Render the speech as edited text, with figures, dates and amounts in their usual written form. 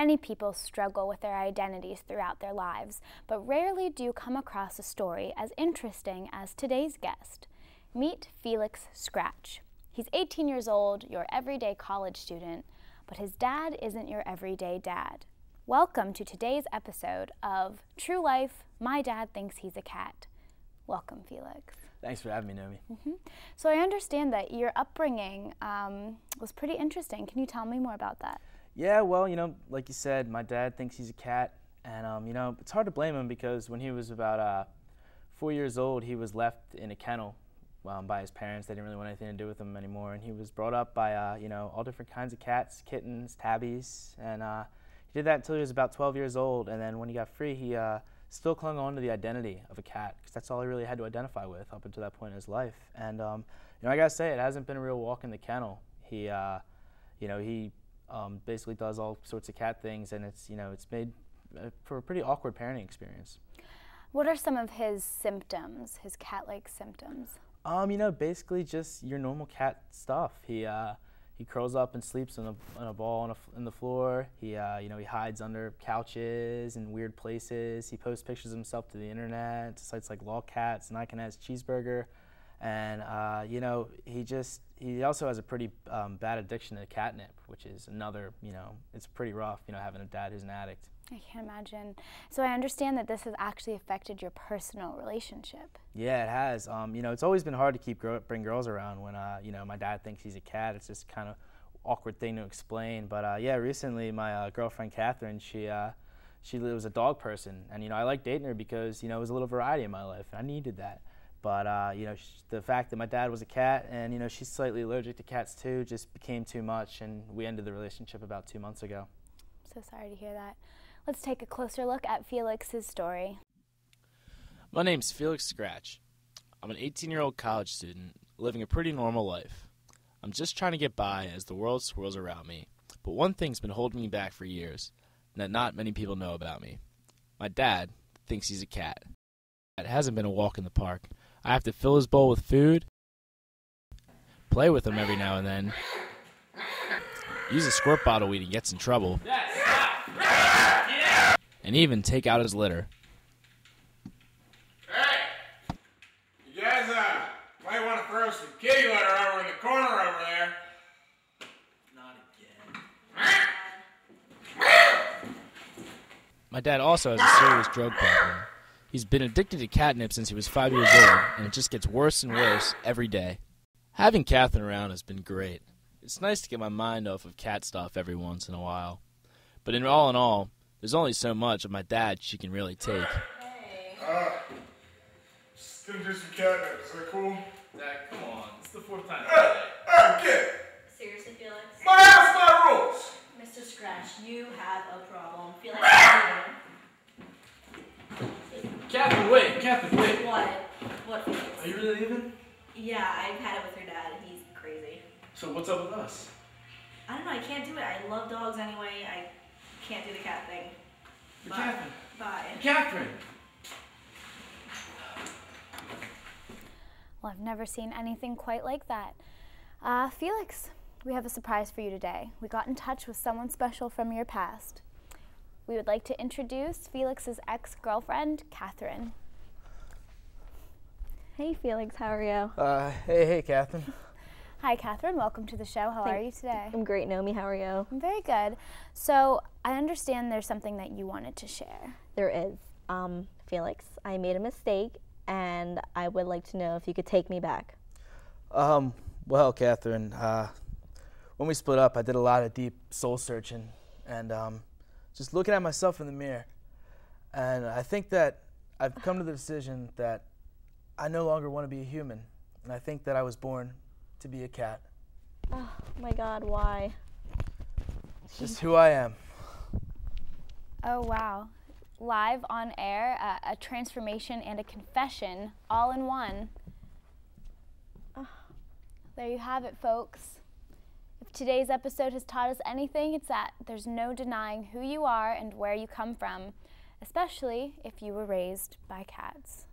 Many people struggle with their identities throughout their lives, but rarely do you come across a story as interesting as today's guest. Meet Felix Scratch. He's 18 years old, your everyday college student, but his dad isn't your everyday dad. Welcome to today's episode of True Life, My Dad Thinks He's a Cat. Welcome, Felix. Thanks for having me, Naomi. So I understand that your upbringing was pretty interesting. Can you tell me more about that? Yeah, well, like you said, my dad thinks he's a cat, and it's hard to blame him because when he was about 4 years old, he was left in a kennel by his parents. They didn't really want anything to do with him anymore, and he was brought up by all different kinds of cats, kittens, tabbies, and he did that until he was about 12 years old. And then when he got free, he still clung on to the identity of a cat because that's all he really had to identify with up until that point in his life. And I gotta say, it hasn't been a real walk in the kennel. He basically does all sorts of cat things, and it's made for a pretty awkward parenting experience. What are some of his symptoms, his cat-like symptoms? Basically just your normal cat stuff. He curls up and sleeps in a ball on the floor. He hides under couches and weird places. He posts pictures of himself to the internet, to sites like Lolcats and I Can Has Cheeseburger. And he also has a pretty bad addiction to catnip, which is another, it's pretty rough, having a dad who's an addict. I can't imagine. So I understand that this has actually affected your personal relationship. Yeah, it has. It's always been hard to bring girls around when, my dad thinks he's a cat. It's just kind of awkward thing to explain. But yeah, recently my girlfriend Catherine, she was a dog person, and I like dating her because it was a little variety in my life, and I needed that. But the fact that my dad was a cat, and she's slightly allergic to cats too, just became too much, and we ended the relationship about 2 months ago. So sorry to hear that. Let's take a closer look at Felix's story. My name's Felix Scratch. I'm an 18-year-old college student living a pretty normal life. I'm just trying to get by as the world swirls around me, but one thing's been holding me back for years, and that not many people know about me. My dad thinks he's a cat. It hasn't been a walk in the park. I have to fill his bowl with food, play with him every now and then, use a squirt bottle when he gets in trouble, and even take out his litter. Hey! You guys might want to throw some kitty litter over in the corner over there. Not again. My dad also has a serious drug problem. He's been addicted to catnip since he was 5 years old, and it just gets worse and worse every day. Having Catherine around has been great. It's nice to get my mind off of cat stuff every once in a while. But in all, there's only so much of my dad she can really take. Hey. Just gonna do some catnip. Is that cool? Dad, come on. It's the fourth time Hey, kid! Seriously, Felix? My house, my rules! Mr. Scratch, you have a problem. Felix, Catherine, wait. What? What, Felix? Are you really leaving? Yeah, I've had it with your dad. He's crazy. So what's up with us? I don't know. I can't do it. I love dogs anyway. I can't do the cat thing. But Catherine. Bye. Catherine! Well, I've never seen anything quite like that. Felix, we have a surprise for you today. We got in touch with someone special from your past. We would like to introduce Felix's ex-girlfriend, Catherine. Hey Felix, how are you? Hey, Catherine. Hi, Catherine. Welcome to the show. How are you today? I'm great, Naomi. How are you? I'm very good. So I understand there's something that you wanted to share. There is. Felix, I made a mistake, and I would like to know if you could take me back. Well, Catherine, when we split up, I did a lot of deep soul searching, and just looking at myself in the mirror. And I think that I've come to the decision that I no longer want to be a human, and I think that I was born to be a cat. Oh my God, why? It's just who I am. Oh, wow. Live on air, a transformation and a confession all in one. There you have it, folks. If today's episode has taught us anything, it's that there's no denying who you are and where you come from, especially if you were raised by cats.